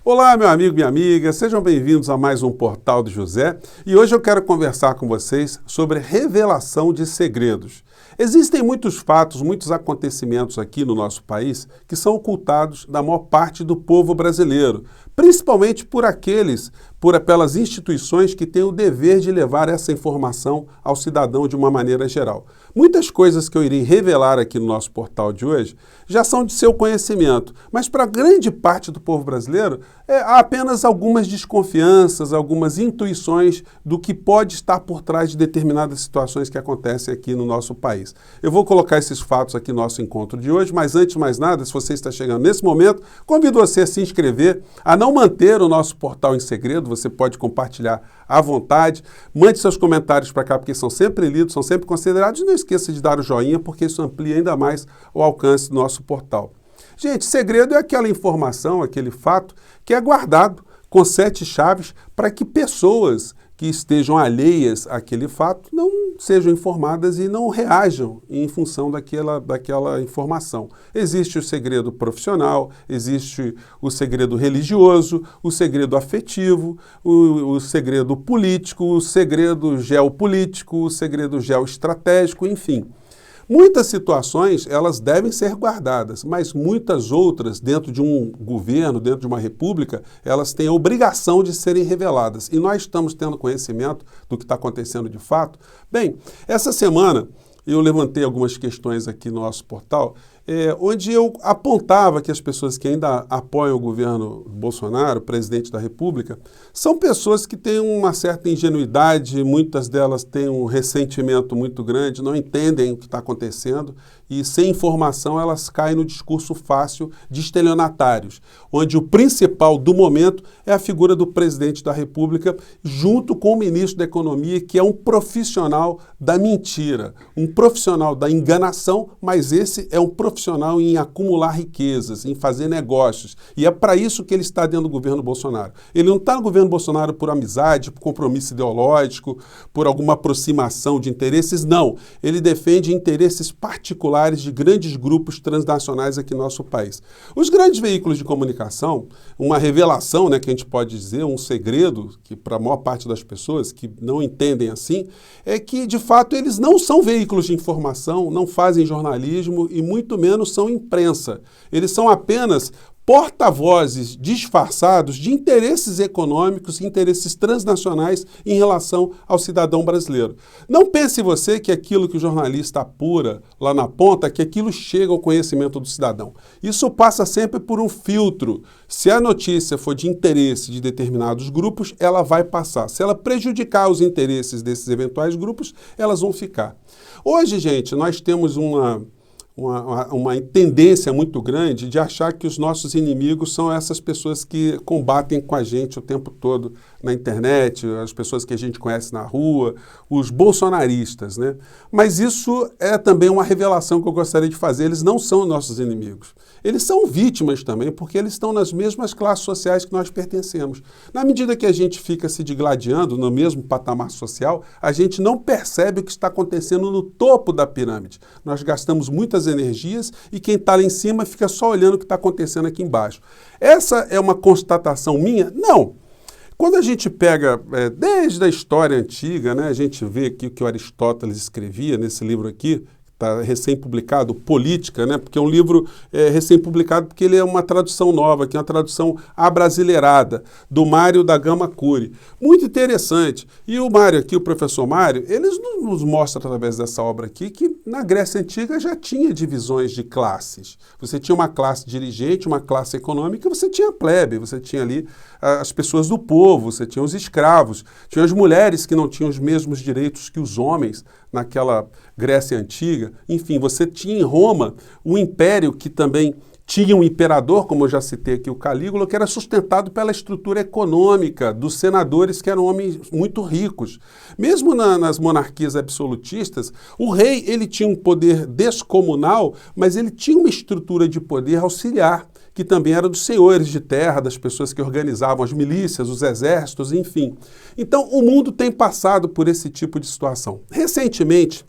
Olá, meu amigo, minha amiga, sejam bem-vindos a mais um Portal do José e hoje eu quero conversar com vocês sobre revelação de segredos. Existem muitos fatos, muitos acontecimentos aqui no nosso país que são ocultados da maior parte do povo brasileiro, principalmente pelas instituições que têm o dever de levar essa informação ao cidadão de uma maneira geral. Muitas coisas que eu irei revelar aqui no nosso portal de hoje já são de seu conhecimento, mas para grande parte do povo brasileiro há apenas algumas desconfianças, algumas intuições do que pode estar por trás de determinadas situações que acontecem aqui no nosso país. Eu vou colocar esses fatos aqui no nosso encontro de hoje, mas antes de mais nada, se você está chegando nesse momento, convido você a se inscrever, a não manter o nosso portal em segredo, você pode compartilhar à vontade, mande seus comentários para cá, porque são sempre lidos, são sempre considerados, e não esqueça de dar o joinha, porque isso amplia ainda mais o alcance do nosso portal. Gente, segredo é aquela informação, aquele fato que é guardado com 7 chaves para que pessoas que estejam alheias àquele fato não sejam informadas e não reajam em função daquela informação. Existe o segredo profissional, existe o segredo religioso, o segredo afetivo, o segredo político, o segredo geopolítico, o segredo geoestratégico, enfim. Muitas situações, elas devem ser guardadas, mas muitas outras, dentro de um governo, dentro de uma república, elas têm a obrigação de serem reveladas. E nós estamos tendo conhecimento do que está acontecendo de fato. Bem, essa semana eu levantei algumas questões aqui no nosso portal, onde eu apontava que as pessoas que ainda apoiam o governo Bolsonaro, presidente da República, são pessoas que têm uma certa ingenuidade, muitas delas têm um ressentimento muito grande, não entendem o que está acontecendo e, sem informação, elas caem no discurso fácil de estelionatários, onde o principal do momento é a figura do presidente da República, junto com o ministro da Economia, que é um profissional da mentira, um profissional da enganação, mas esse é um profissional em acumular riquezas, em fazer negócios. E é para isso que ele está dentro do governo Bolsonaro. Ele não está no governo Bolsonaro por amizade, por compromisso ideológico, por alguma aproximação de interesses, não. Ele defende interesses particulares de grandes grupos transnacionais aqui no nosso país. Os grandes veículos de comunicação, uma revelação, que a gente pode dizer, um segredo, que para a maior parte das pessoas que não entendem assim, é que, de fato, eles não são veículos de informação, não fazem jornalismo e muito menos são imprensa. Eles são apenas porta-vozes disfarçados de interesses econômicos, interesses transnacionais em relação ao cidadão brasileiro. Não pense você que aquilo que o jornalista apura lá na ponta, que aquilo chega ao conhecimento do cidadão. Isso passa sempre por um filtro. Se a notícia for de interesse de determinados grupos, ela vai passar. Se ela prejudicar os interesses desses eventuais grupos, elas vão ficar. Hoje, gente, nós temos uma tendência muito grande de achar que os nossos inimigos são essas pessoas que combatem com a gente o tempo todo na internet, as pessoas que a gente conhece na rua, os bolsonaristas, Mas isso é também uma revelação que eu gostaria de fazer. Eles não são nossos inimigos. Eles são vítimas também, porque eles estão nas mesmas classes sociais que nós pertencemos. Na medida que a gente fica se digladiando no mesmo patamar social, a gente não percebe o que está acontecendo no topo da pirâmide. Nós gastamos muitas energias e quem está lá em cima fica só olhando o que está acontecendo aqui embaixo. Essa é uma constatação minha? Não. Quando a gente pega, desde a história antiga, a gente vê aqui o que o Aristóteles escrevia nesse livro aqui, está recém-publicado, Política, porque é um livro recém-publicado porque ele é uma tradução nova, que é uma tradução abrasileirada, do Mário da Gama Cury. Muito interessante. E o Mário aqui, o professor Mário, ele nos mostra através dessa obra aqui que na Grécia Antiga já tinha divisões de classes. Você tinha uma classe dirigente, uma classe econômica, você tinha a plebe, você tinha ali as pessoas do povo, você tinha os escravos, tinha as mulheres que não tinham os mesmos direitos que os homens naquela Grécia Antiga. Enfim, você tinha em Roma o império que também tinha um imperador, como eu já citei aqui, o Calígula, que era sustentado pela estrutura econômica dos senadores, que eram homens muito ricos. Mesmo nas monarquias absolutistas, o rei ele tinha um poder descomunal, mas ele tinha uma estrutura de poder auxiliar, que também era dos senhores de terra, das pessoas que organizavam as milícias, os exércitos, enfim. Então, o mundo tem passado por esse tipo de situação. Recentemente,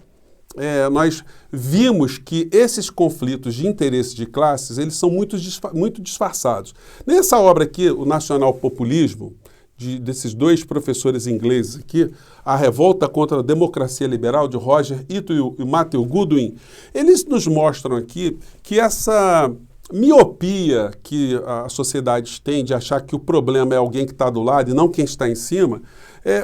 nós vimos que esses conflitos de interesse de classes, eles são muito disfarçados. Nessa obra aqui, o Nacional Populismo, desses dois professores ingleses aqui, A Revolta contra a Democracia Liberal, de Roger Ito e Matthew Goodwin, eles nos mostram aqui que essa miopia que a sociedade tem de achar que o problema é alguém que está do lado e não quem está em cima,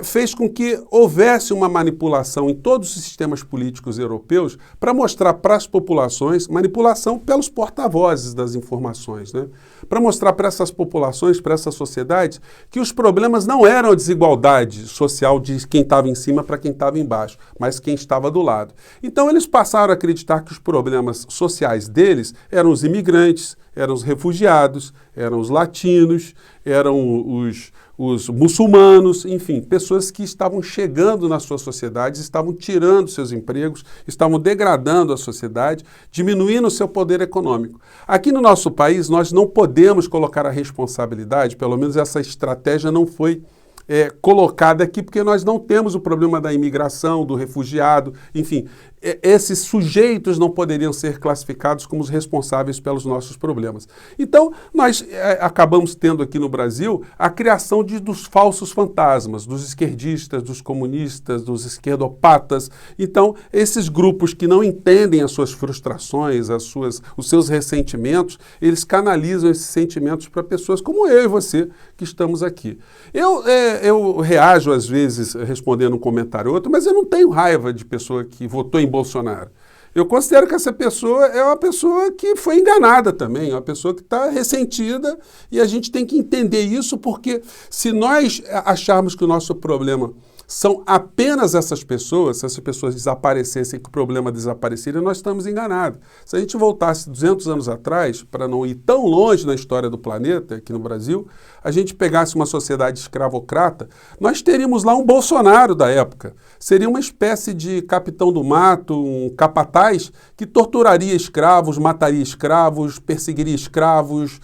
fez com que houvesse uma manipulação em todos os sistemas políticos europeus para mostrar para as populações, manipulação pelos porta-vozes das informações, né? Para mostrar para essas populações, para essa sociedade, que os problemas não eram a desigualdade social de quem estava em cima para quem estava embaixo, mas quem estava do lado. Então eles passaram a acreditar que os problemas sociais deles eram os imigrantes, eram os refugiados, eram os latinos, eram os muçulmanos, enfim, pessoas que estavam chegando nas suas sociedades, estavam tirando seus empregos, estavam degradando a sociedade, diminuindo o seu poder econômico. Aqui no nosso país, nós não podemos colocar a responsabilidade, pelo menos essa estratégia não foi colocada aqui, porque nós não temos o problema da imigração, do refugiado, enfim, esses sujeitos não poderiam ser classificados como os responsáveis pelos nossos problemas. Então, nós acabamos tendo aqui no Brasil a criação dos falsos fantasmas, dos esquerdistas, dos comunistas, dos esquerdopatas. Então, esses grupos que não entendem as suas frustrações, os seus ressentimentos, eles canalizam esses sentimentos para pessoas como eu e você que estamos aqui. Eu reajo, às vezes, respondendo um comentário ou outro, mas eu não tenho raiva de pessoa que votou em Bolsonaro. Eu considero que essa pessoa é uma pessoa que foi enganada também, uma pessoa que está ressentida, e a gente tem que entender isso, porque se nós acharmos que o nosso problema são apenas essas pessoas, se essas pessoas desaparecessem, que o problema desapareceria, nós estamos enganados. Se a gente voltasse 200 anos atrás, para não ir tão longe na história do planeta, aqui no Brasil, a gente pegasse uma sociedade escravocrata, nós teríamos lá um Bolsonaro da época. Seria uma espécie de capitão do mato, um capataz, que torturaria escravos, mataria escravos, perseguiria escravos,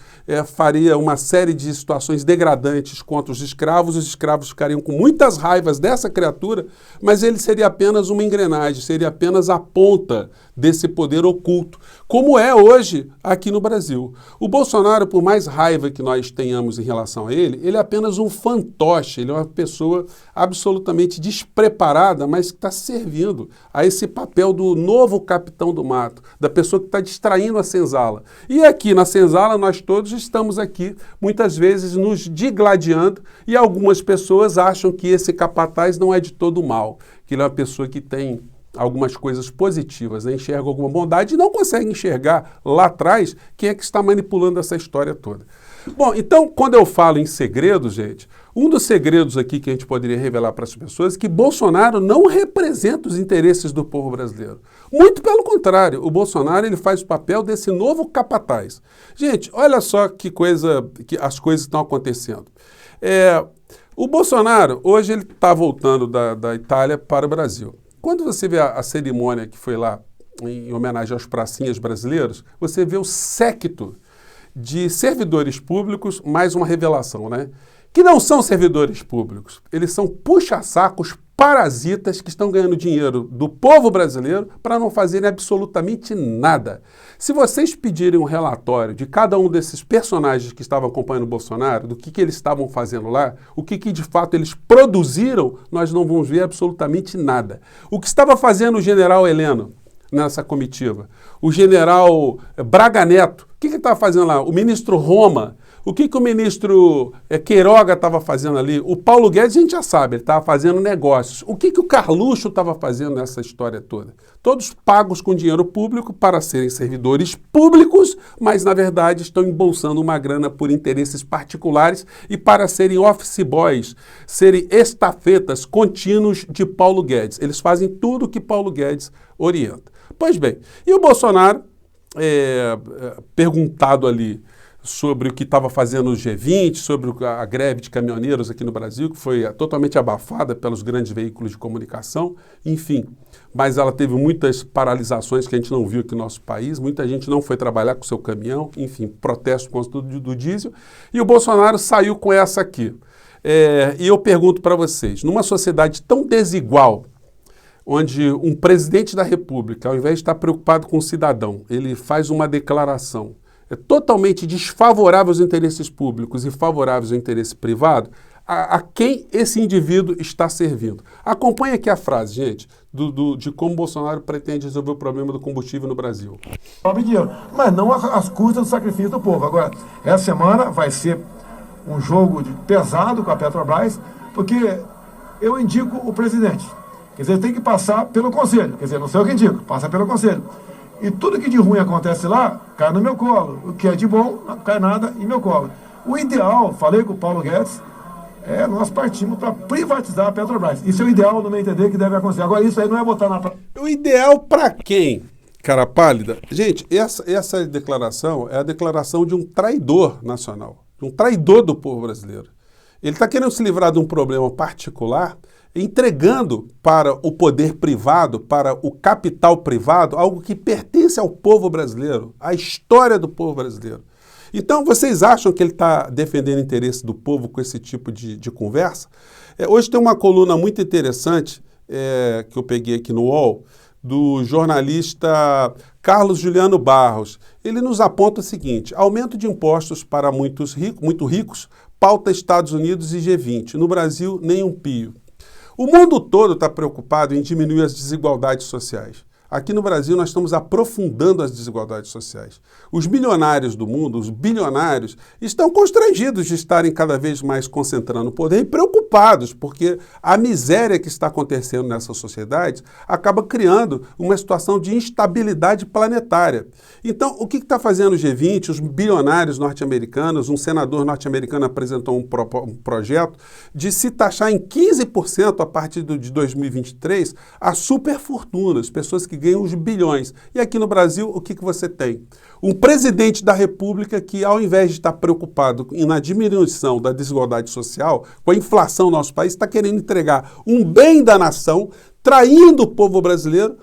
faria uma série de situações degradantes contra os escravos ficariam com muitas raivas dessa criatura, mas ele seria apenas uma engrenagem, seria apenas a ponta desse poder oculto, como é hoje aqui no Brasil. O Bolsonaro, por mais raiva que nós tenhamos em relação a ele é apenas um fantoche, ele é uma pessoa absolutamente despreparada, mas que está servindo a esse papel do novo capitão do mato, da pessoa que está distraindo a senzala. E aqui na senzala nós todos estamos aqui, muitas vezes nos digladiando, e algumas pessoas acham que esse capataz não é de todo mal, que ele é uma pessoa que tem algumas coisas positivas, né? Enxerga alguma bondade e não consegue enxergar lá atrás quem é que está manipulando essa história toda. Bom, então, quando eu falo em segredos, gente, um dos segredos aqui que a gente poderia revelar para as pessoas é que Bolsonaro não representa os interesses do povo brasileiro. Muito pelo contrário, o Bolsonaro ele faz o papel desse novo capataz. Gente, olha só que as coisas estão acontecendo. O Bolsonaro, hoje ele está voltando da Itália para o Brasil. Quando você vê a cerimônia que foi lá em homenagem aos pracinhas brasileiros, você vê o séquito de servidores públicos, mais uma revelação, né? Que não são servidores públicos, eles são puxa-sacos parasitas que estão ganhando dinheiro do povo brasileiro para não fazerem absolutamente nada. Se vocês pedirem um relatório de cada um desses personagens que estavam acompanhando o Bolsonaro, do que eles estavam fazendo lá, o que de fato eles produziram, nós não vamos ver absolutamente nada. O que estava fazendo o general Heleno nessa comitiva? O general Braga Neto, o que estava fazendo lá? O ministro Roma, o que o ministro Queiroga estava fazendo ali? O Paulo Guedes, a gente já sabe, ele estava fazendo negócios. O que o Carluxo estava fazendo nessa história toda? Todos pagos com dinheiro público para serem servidores públicos, mas na verdade estão embolsando uma grana por interesses particulares e para serem office boys, serem estafetas contínuos de Paulo Guedes. Eles fazem tudo o que Paulo Guedes orienta. Pois bem, e o Bolsonaro, perguntado ali sobre o que estava fazendo o G20, sobre a greve de caminhoneiros aqui no Brasil, que foi totalmente abafada pelos grandes veículos de comunicação, enfim. Mas ela teve muitas paralisações que a gente não viu aqui no nosso país, muita gente não foi trabalhar com seu caminhão, enfim, protesto contra do diesel, e o Bolsonaro saiu com essa aqui. E eu pergunto para vocês, numa sociedade tão desigual, onde um presidente da República, ao invés de estar preocupado com o cidadão, ele faz uma declaração totalmente desfavorável aos interesses públicos e favoráveis ao interesse privado, a quem esse indivíduo está servindo. Acompanhe aqui a frase, gente, de como Bolsonaro pretende resolver o problema do combustível no Brasil. Sobe dinheiro, mas não às custas do sacrifício do povo. Agora, essa semana vai ser um jogo pesado com a Petrobras, porque eu indico o presidente. Quer dizer, tem que passar pelo conselho. Quer dizer, não sei o que indico, passa pelo conselho. E tudo que de ruim acontece lá, cai no meu colo. O que é de bom, não cai nada em meu colo. O ideal, falei com o Paulo Guedes, nós partimos para privatizar a Petrobras. Isso é o ideal, no meu entender, que deve acontecer. Agora, isso aí não é botar na... O ideal para quem, cara pálida? Gente, essa declaração é a declaração de um traidor nacional, de um traidor do povo brasileiro. Ele está querendo se livrar de um problema particular, entregando para o poder privado, para o capital privado, algo que pertence ao povo brasileiro, à história do povo brasileiro. Então, vocês acham que ele está defendendo o interesse do povo com esse tipo de conversa? Hoje tem uma coluna muito interessante que eu peguei aqui no UOL, do jornalista Carlos Juliano Barros. Ele nos aponta o seguinte: aumento de impostos para muito ricos, pauta Estados Unidos e G20. No Brasil, nem um pio. O mundo todo está preocupado em diminuir as desigualdades sociais. Aqui no Brasil, nós estamos aprofundando as desigualdades sociais. Os milionários do mundo, os bilionários, estão constrangidos de estarem cada vez mais concentrando poder e preocupados, porque a miséria que está acontecendo nessas sociedades acaba criando uma situação de instabilidade planetária. Então, o que está fazendo o G20, os bilionários norte-americanos? Um senador norte-americano apresentou um projeto de se taxar em 15% a partir de 2023 as superfortunas, pessoas que ganham os bilhões. E aqui no Brasil, o que você tem? Um presidente da República que, ao invés de estar preocupado na diminuição da desigualdade social, com a inflação no nosso país, está querendo entregar um bem da nação, traindo o povo brasileiro,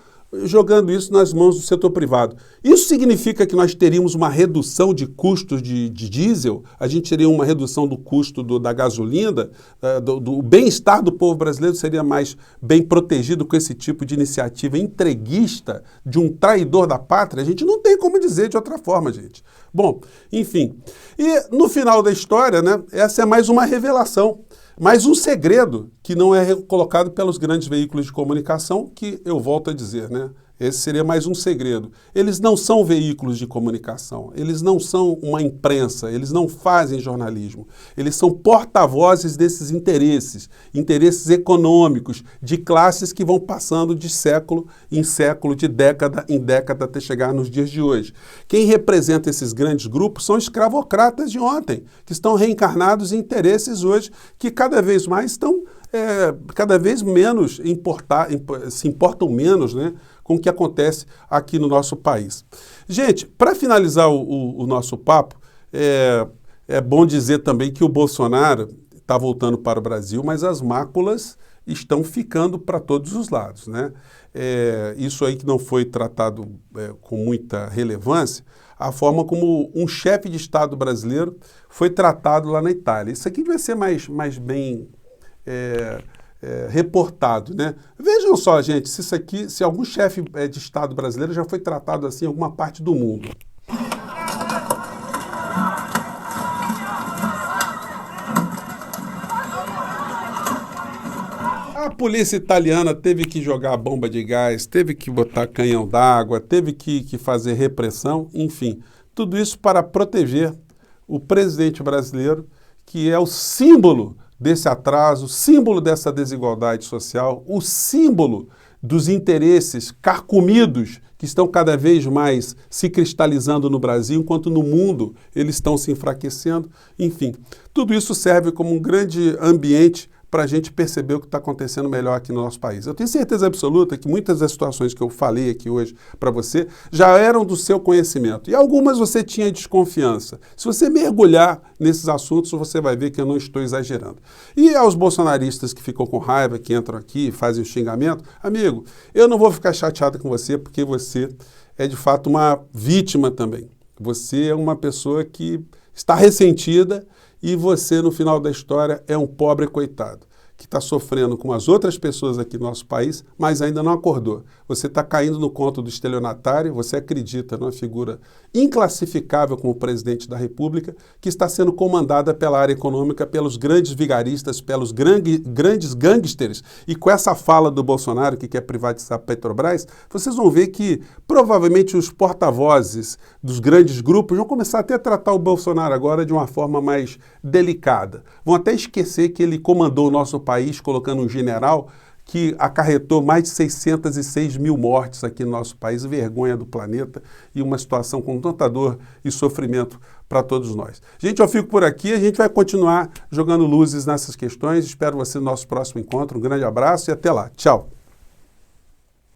jogando isso nas mãos do setor privado. Isso significa que nós teríamos uma redução de custos de diesel, a gente teria uma redução do custo da gasolina, do bem-estar do povo brasileiro seria mais bem protegido com esse tipo de iniciativa entreguista de um traidor da pátria? A gente não tem como dizer de outra forma, gente. Bom, enfim. E no final da história, né, essa é mais uma revelação. Mais um segredo que não é colocado pelos grandes veículos de comunicação, que eu volto a dizer, né? Esse seria mais um segredo. Eles não são veículos de comunicação, eles não são uma imprensa, eles não fazem jornalismo. Eles são porta-vozes desses interesses, interesses econômicos, de classes que vão passando de século em século, de década em década, até chegar nos dias de hoje. Quem representa esses grandes grupos são escravocratas de ontem, que estão reencarnados em interesses hoje que cada vez mais estão cada vez menos se importam menos, né, com o que acontece aqui no nosso país. Gente, para finalizar o nosso papo, é bom dizer também que o Bolsonaro está voltando para o Brasil, mas as máculas estão ficando para todos os lados, né? Isso aí que não foi tratado com muita relevância, a forma como um chefe de Estado brasileiro foi tratado lá na Itália. Isso aqui vai ser mais bem reportado, né? Vejam só, gente, se algum chefe de Estado brasileiro já foi tratado assim em alguma parte do mundo. A polícia italiana teve que jogar bomba de gás, teve que botar canhão d'água, teve que fazer repressão, enfim, tudo isso para proteger o presidente brasileiro, que é o símbolo desse atraso, símbolo dessa desigualdade social, o símbolo dos interesses carcomidos que estão cada vez mais se cristalizando no Brasil, enquanto no mundo eles estão se enfraquecendo. Enfim, tudo isso serve como um grande ambiente para a gente perceber o que está acontecendo melhor aqui no nosso país. Eu tenho certeza absoluta que muitas das situações que eu falei aqui hoje para você já eram do seu conhecimento. E algumas você tinha desconfiança. Se você mergulhar nesses assuntos, você vai ver que eu não estou exagerando. E aos bolsonaristas que ficam com raiva, que entram aqui e fazem o xingamento, amigo, eu não vou ficar chateado com você, porque você é de fato uma vítima também. Você é uma pessoa que está ressentida, e você, no final da história, é um pobre coitado. que está sofrendo com as outras pessoas aqui no nosso país, mas ainda não acordou. Você está caindo no conto do estelionatário, você acredita numa figura inclassificável como presidente da República, que está sendo comandada pela área econômica, pelos grandes vigaristas, pelos grandes gangsters. E com essa fala do Bolsonaro, que quer privatizar a Petrobras, vocês vão ver que provavelmente os porta-vozes dos grandes grupos vão começar até a tratar o Bolsonaro agora de uma forma mais delicada. Vão até esquecer que ele comandou o nosso país colocando um general que acarretou mais de 606 mil mortes aqui no nosso país, vergonha do planeta e uma situação com tanta dor e sofrimento para todos nós. Gente, eu fico por aqui, a gente vai continuar jogando luzes nessas questões. Espero você no nosso próximo encontro. Um grande abraço e até lá. Tchau!